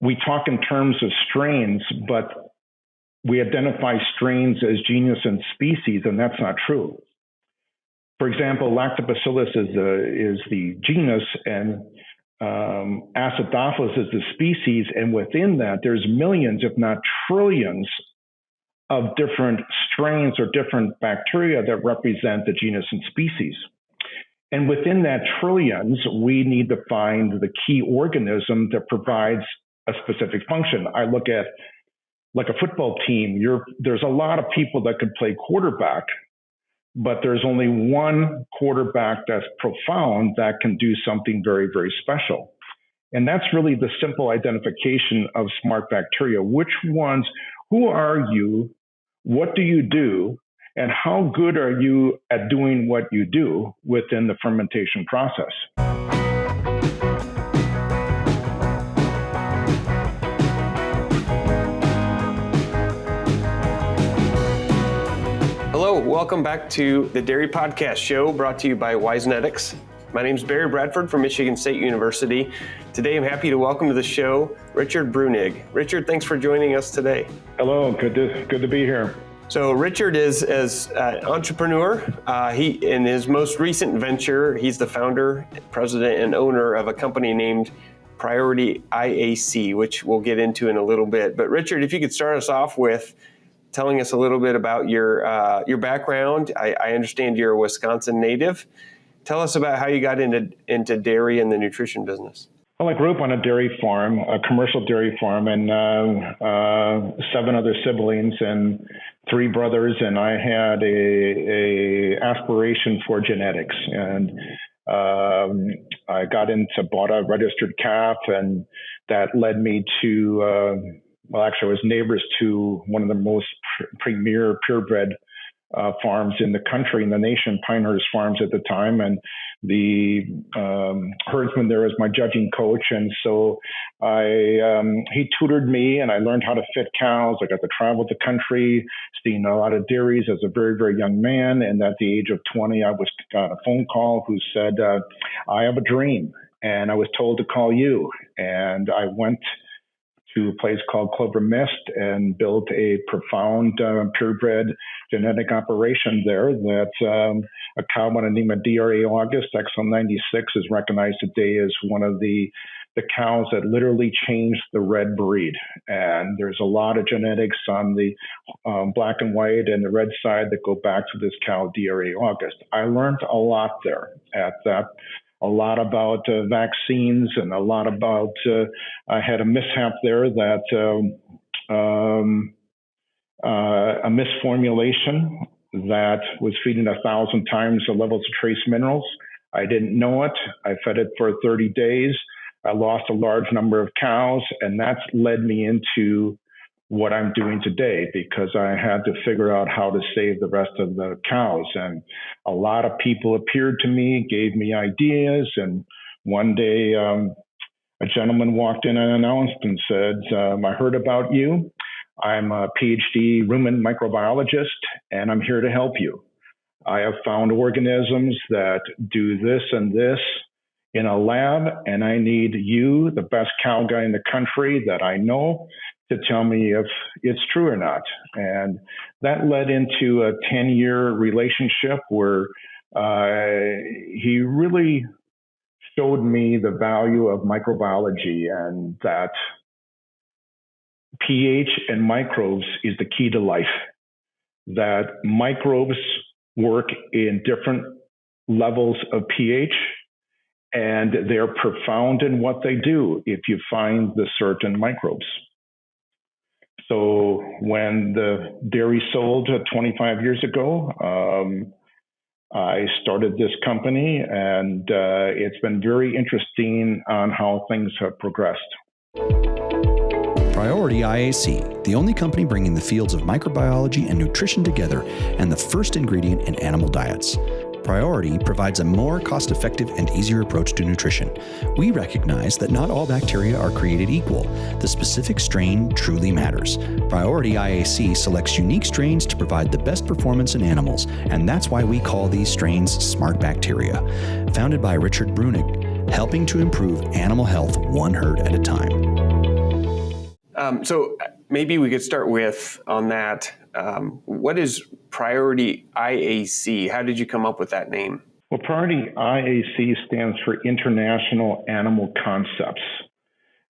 we talk in terms of strains, but we identify strains as genus and species, and that's not true. For example, Lactobacillus is the genus, and Acidophilus is the species, and within that, there's millions, if not trillions, of different strains or different bacteria that represent the genus and species. And within that trillions, we need to find the key organism that provides a specific function. I look at like a football team, there's a lot of people that could play quarterback, but there's only one quarterback that's profound that can do something very, very special. And that's really the simple identification of smart bacteria. Which ones, who are you, what do you do, and how good are you at doing what you do within the fermentation process? Hello, welcome back to the Dairy Podcast Show, brought to you by Wisenetics. My name is Barry Bradford from Michigan State University. Today I'm happy to welcome to the show Richard Breunig. Richard, thanks for joining us today. Hello, good to be here. So Richard is an entrepreneur. In his most recent venture, he's the founder, president, and owner of a company named Priority IAC, which we'll get into in a little bit. But Richard, if you could start us off with telling us a little bit about your background. I understand you're a Wisconsin native. Tell us about how you got into dairy and the nutrition business. Well, I grew up on a dairy farm, a commercial dairy farm, and 7 other siblings and 3 brothers, and I had a aspiration for genetics. And I bought a registered calf, and that led me to, I was neighbors to one of the most premier purebred farms in the country, in the nation, Pinehurst Farms at the time. And the herdsman there was my judging coach. And so he tutored me, and I learned how to fit cows. I got to travel the country, seeing a lot of dairies as a very, very young man. And at the age of 20, I got a phone call who said, I have a dream, and I was told to call you. And I went to a place called Clover Mist and built a profound purebred genetic operation there that a cow by the name of DRA August, exon 96, is recognized today as one of the cows that literally changed the red breed. And there's a lot of genetics on the black and white and the red side that go back to this cow, DRA August. I learned a lot there at that. A lot about vaccines, and a lot about, I had a mishap there that a misformulation that was feeding 1,000 times the levels of trace minerals. I didn't know it. I fed it for 30 days. I lost a large number of cows, and that's led me into what I'm doing today, because I had to figure out how to save the rest of the cows. And a lot of people appeared to me, gave me ideas. And one day, a gentleman walked in and announced and said, I heard about you. I'm a PhD rumen microbiologist, and I'm here to help you. I have found organisms that do this and this in a lab, and I need you, the best cow guy in the country that I know, to tell me if it's true or not. And that led into a 10-year relationship where he really showed me the value of microbiology, and that pH and microbes is the key to life. That microbes work in different levels of pH, and they're profound in what they do if you find the certain microbes. So when the dairy sold 25 years ago, I started this company, and it's been very interesting on how things have progressed. Priority IAC, the only company bringing the fields of microbiology and nutrition together, and the first ingredient in animal diets. Priority provides a more cost-effective and easier approach to nutrition. We recognize that not all bacteria are created equal. The specific strain truly matters. Priority IAC selects unique strains to provide the best performance in animals, and that's why we call these strains Smartbacteria. Founded by Richard Breunig, helping to improve animal health one herd at a time. So maybe we could start with on that. What is Priority IAC? How did you come up with that name? Well, Priority IAC stands for International Animal Concepts.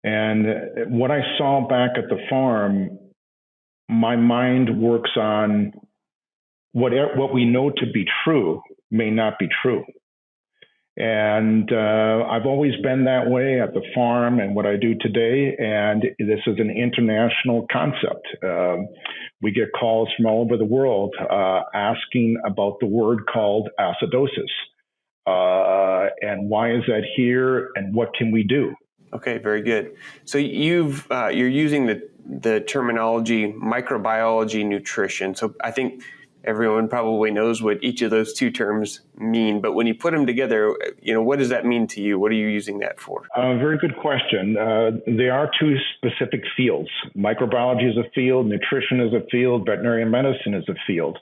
And what I saw back at the farm, my mind works on what we know to be true may not be true. And I've always been that way at the farm and what I do today. And this is an international concept. We get calls from all over the world asking about the word called acidosis. And why is that here and what can we do? Okay, very good. So you're using the terminology microbiology nutrition. So I think everyone probably knows what each of those two terms mean, but when you put them together, what does that mean to you? What are you using that for? Very good question. They are two specific fields. Microbiology is a field, nutrition is a field, veterinary medicine is a field.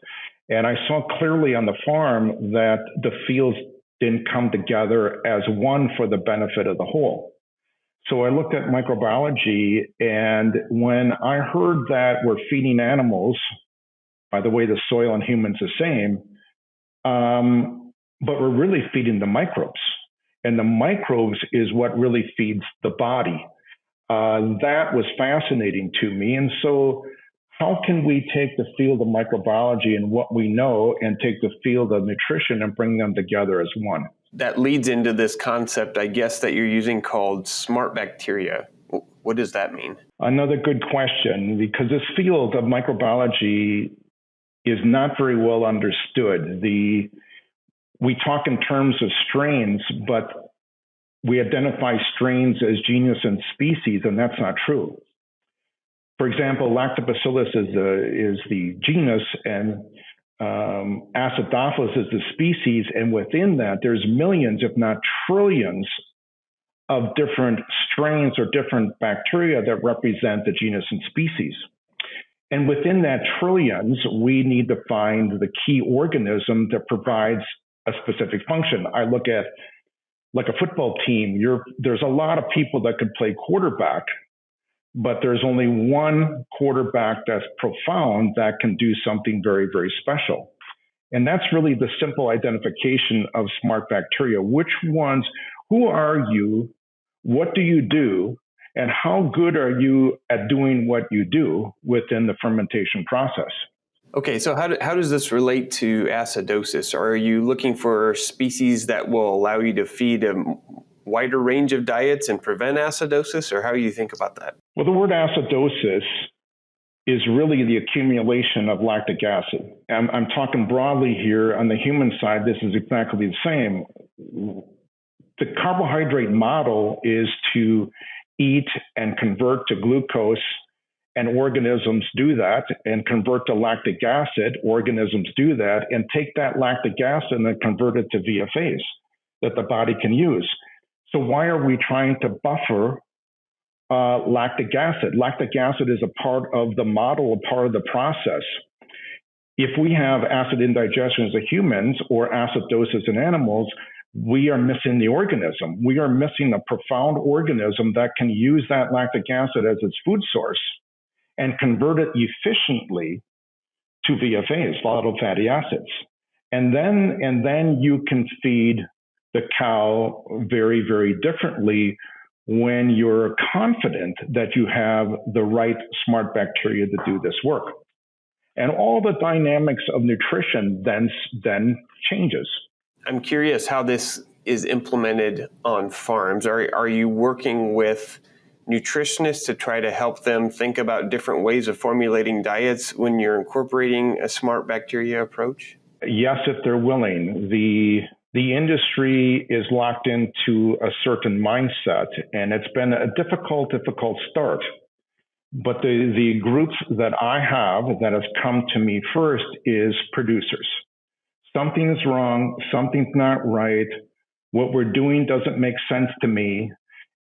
And I saw clearly on the farm that the fields didn't come together as one for the benefit of the whole. So I looked at microbiology, and when I heard that we're feeding animals, by the way, the soil and humans the same, but we're really feeding the microbes. And the microbes is what really feeds the body. That was fascinating to me. And so how can we take the field of microbiology and what we know and take the field of nutrition and bring them together as one? That leads into this concept, I guess, that you're using called Smartbacteria. What does that mean? Another good question, because this field of microbiology is not very well understood. We talk in terms of strains, but we identify strains as genus and species, and that's not true. For example, Lactobacillus is the genus, and Acidophilus is the species, and within that, there's millions, if not trillions, of different strains or different bacteria that represent the genus and species. And within that trillions, we need to find the key organism that provides a specific function. I look at like a football team. There's a lot of people that could play quarterback, but there's only one quarterback that's profound that can do something very, very special. And that's really the simple identification of smart bacteria. Which ones, who are you, what do you do, and how good are you at doing what you do within the fermentation process? Okay, so how does this relate to acidosis? Are you looking for species that will allow you to feed a wider range of diets and prevent acidosis, or how do you think about that? Well, the word acidosis is really the accumulation of lactic acid. I'm talking broadly here. On the human side, this is exactly the same. The carbohydrate model is to eat and convert to glucose, and organisms do that, and convert to lactic acid, organisms do that, and take that lactic acid and then convert it to VFAs that the body can use. So why are we trying to buffer lactic acid? Lactic acid is a part of the model, a part of the process. If we have acid indigestion as humans or acidosis in animals, we are missing the organism. We are missing a profound organism that can use that lactic acid as its food source and convert it efficiently to VFAs, volatile fatty acids. And then you can feed the cow very, very differently when you're confident that you have the right smart bacteria to do this work. And all the dynamics of nutrition then changes. I'm curious how this is implemented on farms. Are you working with nutritionists to try to help them think about different ways of formulating diets when you're incorporating a smart bacteria approach? Yes, if they're willing. The industry is locked into a certain mindset, and it's been a difficult start. But the groups that I have that has come to me first is producers. Something's wrong, something's not right, what we're doing doesn't make sense to me,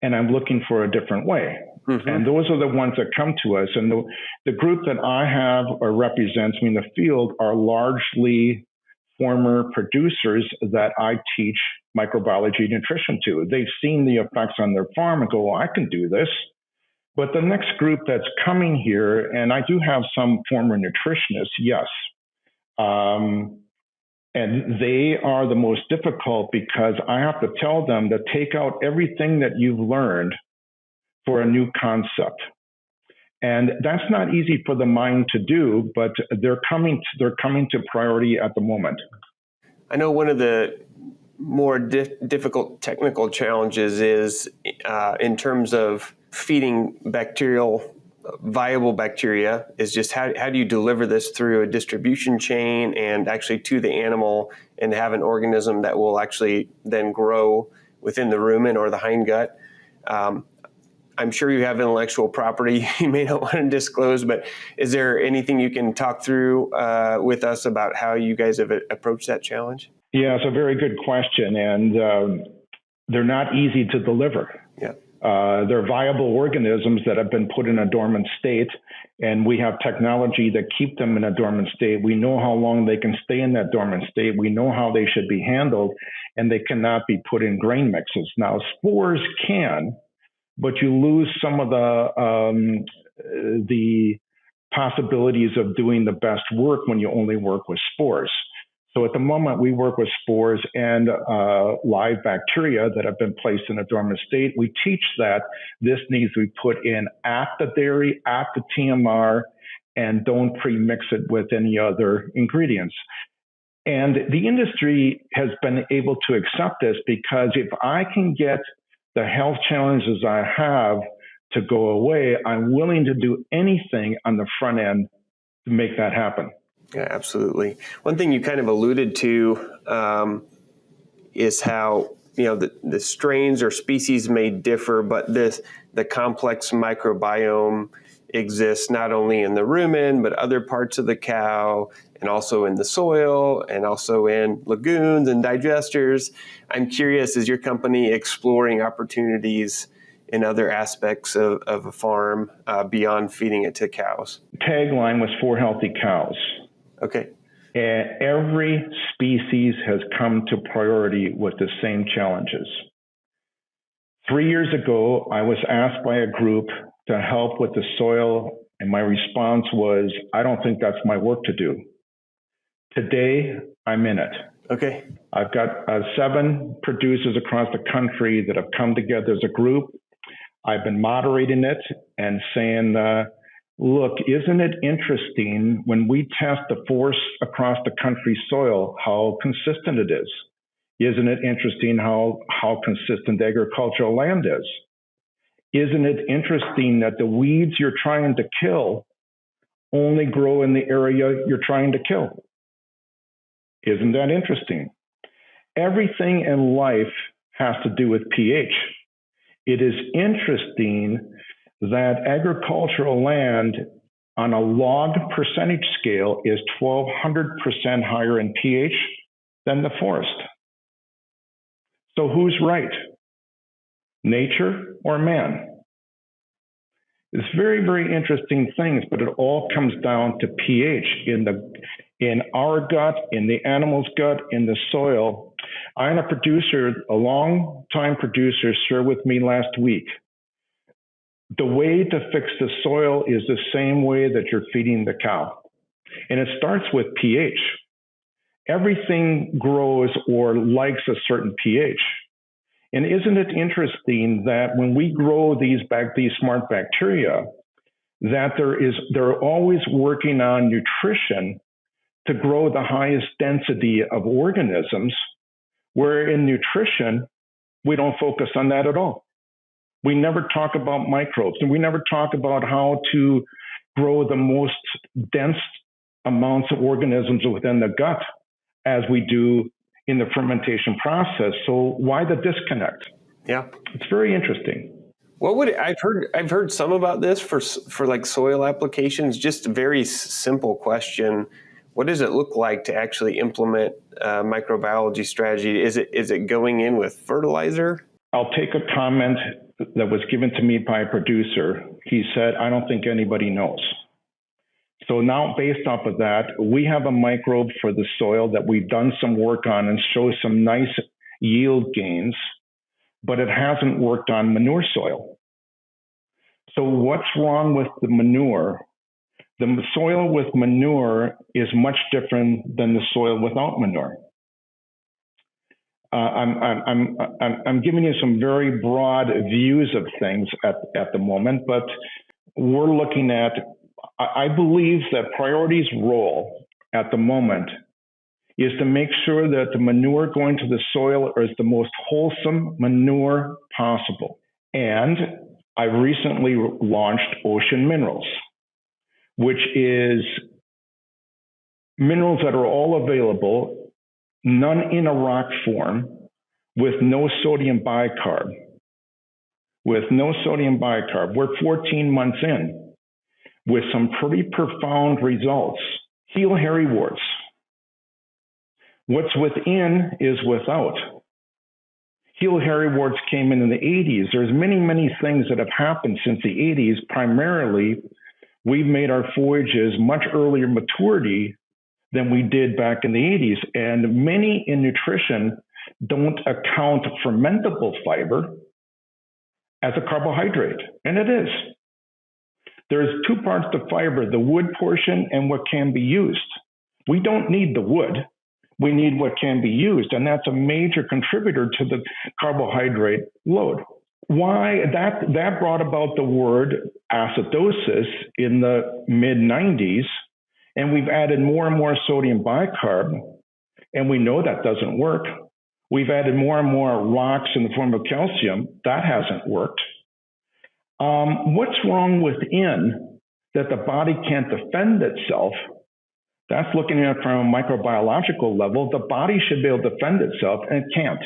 and I'm looking for a different way. Mm-hmm. And those are the ones that come to us. And the group that I have or represents me in the field are largely former producers that I teach microbiology nutrition to. They've seen the effects on their farm and go, well, I can do this. But the next group that's coming here, and I do have some former nutritionists, yes. And they are the most difficult because I have to tell them to take out everything that you've learned for a new concept. And that's not easy for the mind to do, but they're coming to Priority at the moment. I know one of the more difficult technical challenges is in terms of feeding viable bacteria is just how do you deliver this through a distribution chain and actually to the animal and have an organism that will actually then grow within the rumen or the hindgut. I'm sure you have intellectual property you may not want to disclose, but is there anything you can talk through with us about how you guys have approached that challenge? Yeah, it's a very good question, and they're not easy to deliver. Yeah. They're viable organisms that have been put in a dormant state, and we have technology that keep them in a dormant state. We know how long they can stay in that dormant state. We know how they should be handled, and they cannot be put in grain mixes. Now, spores can, but you lose some of the possibilities of doing the best work when you only work with spores. So at the moment, we work with spores and live bacteria that have been placed in a dormant state. We teach that this needs to be put in at the dairy, at the TMR, and don't pre-mix it with any other ingredients. And the industry has been able to accept this because if I can get the health challenges I have to go away, I'm willing to do anything on the front end to make that happen. Yeah, absolutely. One thing you kind of alluded to is how the strains or species may differ, but the complex microbiome exists not only in the rumen, but other parts of the cow, and also in the soil, and also in lagoons and digesters. I'm curious, is your company exploring opportunities in other aspects of a farm beyond feeding it to cows? Tagline was 4 healthy cows. Okay. And every species has come to Priority with the same challenges. 3 years ago, I was asked by a group to help with the soil, and my response was, I don't think that's my work to do. Today, I'm in it. Okay. I've got 7 producers across the country that have come together as a group. I've been moderating it and saying, look, isn't it interesting when we test the force across the country soil, how consistent it is? Isn't it interesting how consistent agricultural land is? Isn't it interesting that the weeds you're trying to kill only grow in the area you're trying to kill? Isn't that interesting? Everything in life has to do with pH. It is interesting that agricultural land on a log percentage scale is 1,200% higher in pH than the forest. So who's right? Nature or man? It's very, very interesting things, but it all comes down to pH in our gut, in the animal's gut, in the soil. I'm a producer, a long-time producer, shared with me last week. The way to fix the soil is the same way that you're feeding the cow. And it starts with pH. Everything grows or likes a certain pH. And isn't it interesting that when we grow these smart bacteria, that they're always working on nutrition to grow the highest density of organisms, where in nutrition, we don't focus on that at all. We never talk about microbes, and we never talk about how to grow the most dense amounts of organisms within the gut as we do in the fermentation process. So why the disconnect? Yeah, it's very interesting. I've heard some about this for like soil applications. Just a very simple question: what does it look like to actually implement a microbiology strategy? Is it going in with fertilizer? I'll take a comment that was given to me by a producer. He said, I don't think anybody knows. So now based off of that, we have a microbe for the soil that we've done some work on and shows some nice yield gains, but it hasn't worked on manure soil. So what's wrong with the manure? The soil with manure is much different than the soil without manure. I'm giving you some very broad views of things at the moment, but we're looking at, I believe that Priority's role at the moment is to make sure that the manure going to the soil is the most wholesome manure possible. And I recently launched Ocean Minerals, which is minerals that are all available, none in a rock form, with no sodium bicarb. With no sodium bicarb. We're 14 months in with some pretty profound results. Heal hairy warts. What's within is without. Heal hairy warts came in the 80s. There's many, many things that have happened since the 80s. Primarily, we've made our forages much earlier maturity than we did back in the 80s. And many in nutrition don't account fermentable fiber as a carbohydrate, and it is. There's two parts to fiber, the wood portion and what can be used. We don't need the wood. We need what can be used, and that's a major contributor to the carbohydrate load. Why that brought about the word acidosis in the mid-90s, and we've added more and more sodium bicarb, and we know that doesn't work. We've added more and more rocks in the form of calcium. That hasn't worked. What's wrong within that the body can't defend itself? That's looking at it from a microbiological level. The body should be able to defend itself, and it can't.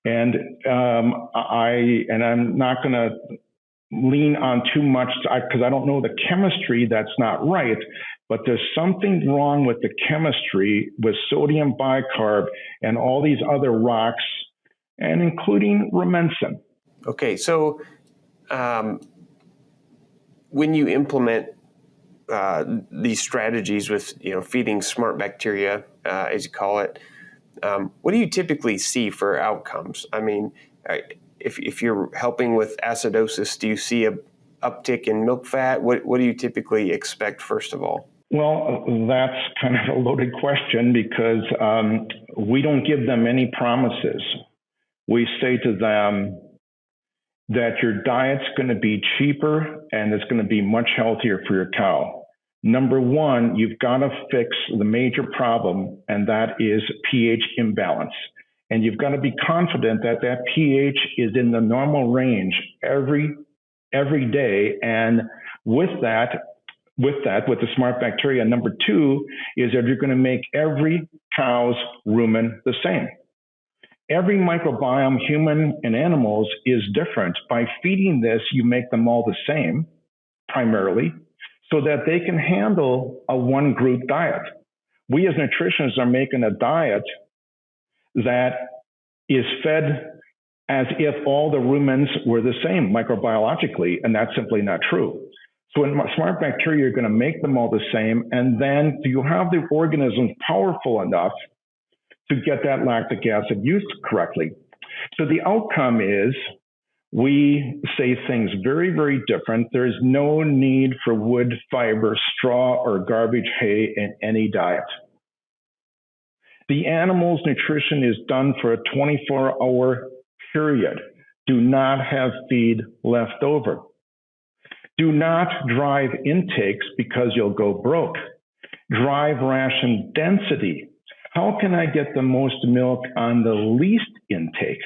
And I'm not going to lean on too much because I don't know the chemistry. That's not right. But there's something wrong with the chemistry with sodium bicarb and all these other rocks, and including rumensin. Okay, so when you implement these strategies with feeding smart bacteria, as you call it, what do you typically see for outcomes? I mean, if you're helping with acidosis, do you see a uptick in milk fat? What do you typically expect, first of all? Well, that's kind of a loaded question because we don't give them any promises. We say to them that your diet's going to be cheaper and it's going to be much healthier for your cow. Number one, you've got to fix the major problem, and that is pH imbalance. And you've got to be confident that that pH is in the normal range every day. And with the smart bacteria, number two is that you're going to make every cow's rumen the same. Every microbiome, human and animals, is different. By feeding this, you make them all the same, primarily, so that they can handle a one-group diet. We as nutritionists are making a diet that is fed as if all the rumens were the same microbiologically, and that's simply not true. So in smart bacteria, you're going to make them all the same, and then you have the organisms powerful enough to get that lactic acid used correctly. So the outcome is we say things very, very different. There's no need for wood, fiber, straw, or garbage hay in any diet. The animal's nutrition is done for a 24-hour period. Do not have feed left over. Do not drive intakes because you'll go broke. Drive ration density. How can I get the most milk on the least intake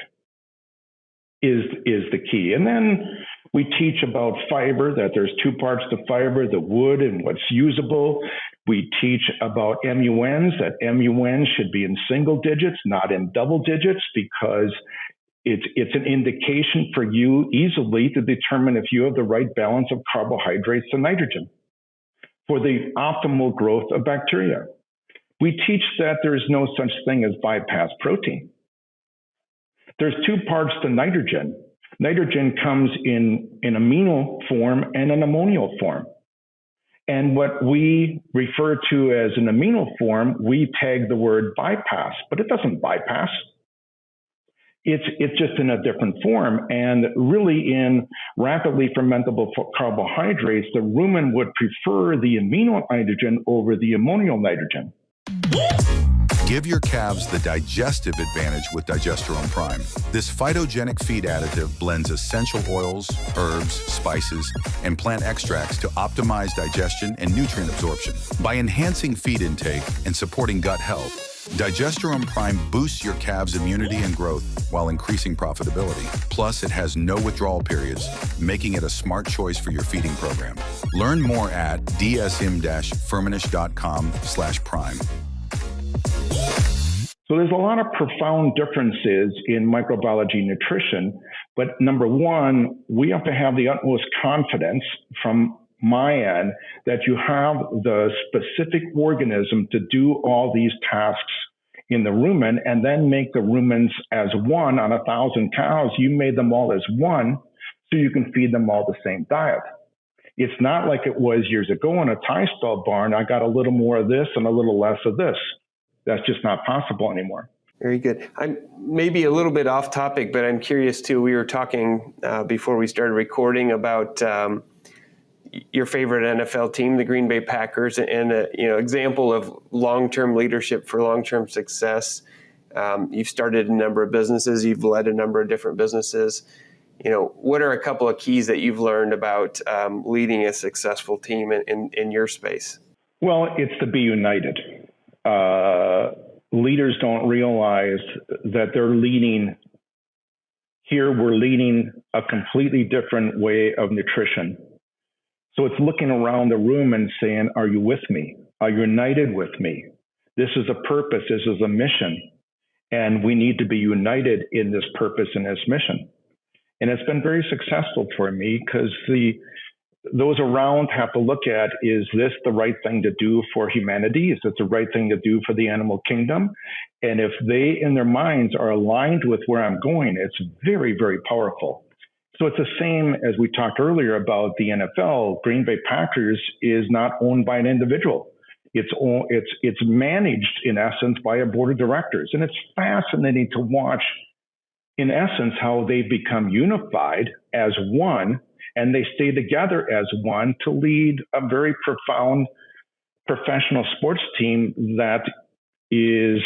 is the key. And then we teach about fiber, that there's two parts to fiber, the wood and what's usable. We teach about MUNs, that MUNs should be in single digits, not in double digits, because it's an indication for you easily to determine if you have the right balance of carbohydrates and nitrogen for the optimal growth of bacteria. We teach that there's no such thing as bypass protein. There's two parts to nitrogen. Nitrogen comes in amino form and an ammonial form. And what we refer to as an amino form, we tag the word bypass, but it doesn't bypass. It's just in a different form. And really in rapidly fermentable carbohydrates, the rumen would prefer the amino nitrogen over the ammonial nitrogen. Give your calves the digestive advantage with Digesterone Prime. This phytogenic feed additive blends essential oils, herbs, spices, and plant extracts to optimize digestion and nutrient absorption. By enhancing feed intake and supporting gut health, Digesterone Prime boosts your calves' immunity and growth while increasing profitability. Plus, it has no withdrawal periods, making it a smart choice for your feeding program. Learn more at dsm-firmenich.com/prime. So there's a lot of profound differences in microbiology nutrition, but number one, we have to have the utmost confidence from my end that you have the specific organism to do all these tasks in the rumen, and then make the rumens as one on 1,000 cows. You made them all as one, so you can feed them all the same diet. It's not like it was years ago in a tie stall barn. I got a little more of this and a little less of this. That's just not possible anymore. Very good. I'm maybe a little bit off topic, but I'm curious too. We were talking before we started recording about your favorite NFL team, the Green Bay Packers, and example of long-term leadership for long-term success. You've started a number of businesses. You've led a number of different businesses. What are a couple of keys that you've learned about leading a successful team in your space? Well, it's to be united. Leaders don't realize that they're leading. Here we're leading a completely different way of nutrition. So it's looking around the room and saying, are you with me? Are you united with me? This is a purpose. This is a mission. And we need to be united in this purpose and this mission. And it's been very successful for me because those around have to look at, is this the right thing to do for humanity? Is it the right thing to do for the animal kingdom? And if they, in their minds, are aligned with where I'm going, it's very, very powerful. So it's the same as we talked earlier about the NFL. Green Bay Packers is not owned by an individual. It's managed, in essence, by a board of directors. And it's fascinating to watch, in essence, how they've become unified as one, and they stay together as one to lead a very profound professional sports team that is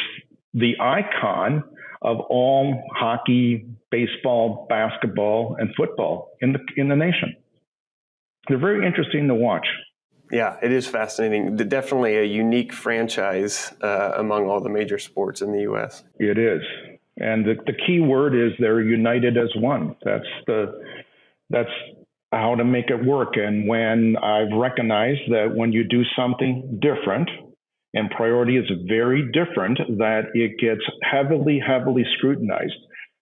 the icon of all hockey, baseball, basketball, and football in the nation. They're very interesting to watch. Yeah, it is fascinating. Definitely a unique franchise among all the major sports in the U.S. It is. And the key word is they're united as one. That's how to make it work. And when I've recognized that when you do something different, and Priority is very different, that it gets heavily, heavily scrutinized.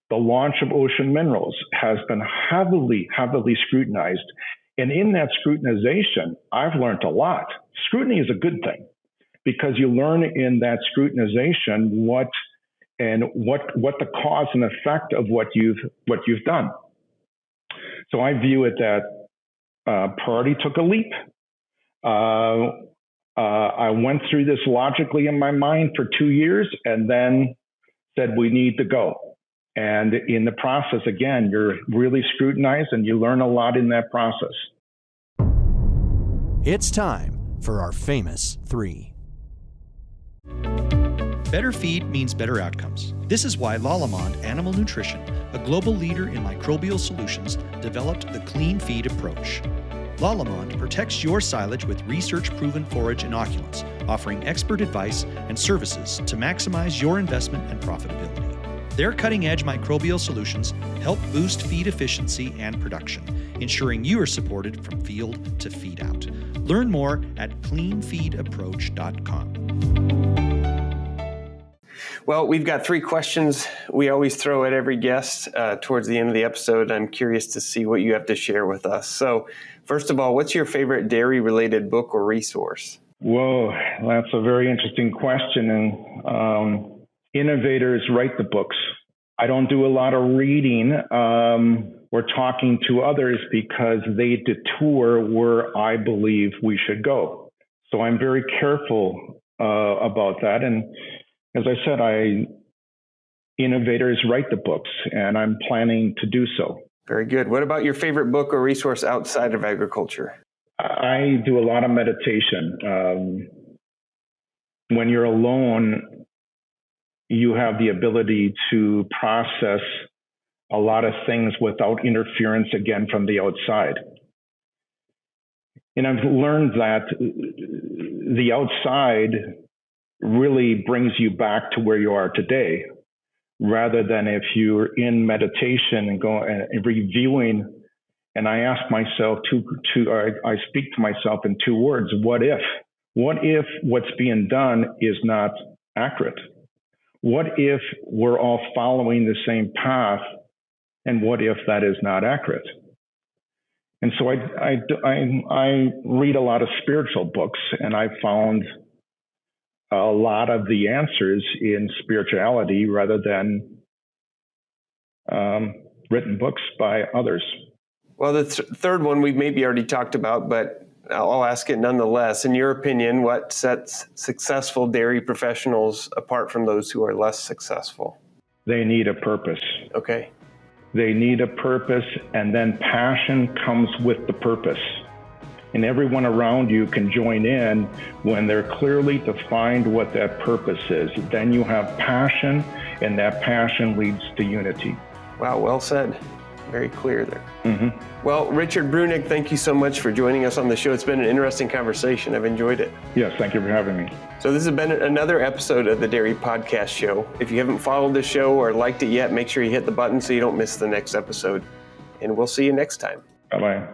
The launch of Ocean Minerals has been heavily, heavily scrutinized. And in that scrutinization, I've learned a lot. Scrutiny is a good thing because you learn in that scrutinization what the cause and effect of what you've done. So I view it that Priority took a leap. I went through this logically in my mind for 2 years and then said, we need to go. And in the process, again, you're really scrutinized and you learn a lot in that process. It's time for our famous 3. Better feed means better outcomes. This is why Lallemand Animal Nutrition, a global leader in microbial solutions, developed the Clean Feed approach. Lallemand protects your silage with research-proven forage inoculants, offering expert advice and services to maximize your investment and profitability. Their cutting-edge microbial solutions help boost feed efficiency and production, ensuring you are supported from field to feed out. Learn more at cleanfeedapproach.com. Well, we've got 3 questions we always throw at every guest towards the end of the episode. I'm curious to see what you have to share with us. So, first of all, what's your favorite dairy-related book or resource? Whoa, that's a very interesting question. And innovators write the books. I don't do a lot of reading or talking to others because they detour where I believe we should go. So I'm very careful about that. And as I said, innovators write the books, and I'm planning to do so. Very good. What about your favorite book or resource outside of agriculture? I do a lot of meditation. When you're alone, you have the ability to process a lot of things without interference, again, from the outside. And I've learned that the outside really brings you back to where you are today, rather than if you're in meditation and go and reviewing. And I ask myself I speak to myself in two words: what if? What if what's being done is not accurate? What if we're all following the same path? And what if that is not accurate? And so I read a lot of spiritual books, and I found a lot of the answers in spirituality rather than written books by others. Well, the third one we maybe already talked about, but I'll ask it nonetheless. In your opinion, what sets successful dairy professionals apart from those who are less successful? They need a purpose. Okay. They need a purpose, and then passion comes with the purpose. And everyone around you can join in when they're clearly defined what that purpose is. Then you have passion, and that passion leads to unity. Wow, well said. Very clear there. Mm-hmm. Well, Richard Breunig, thank you so much for joining us on the show. It's been an interesting conversation. I've enjoyed it. Yes, thank you for having me. So this has been another episode of the Dairy Podcast Show. If you haven't followed the show or liked it yet, make sure you hit the button so you don't miss the next episode. And we'll see you next time. Bye-bye.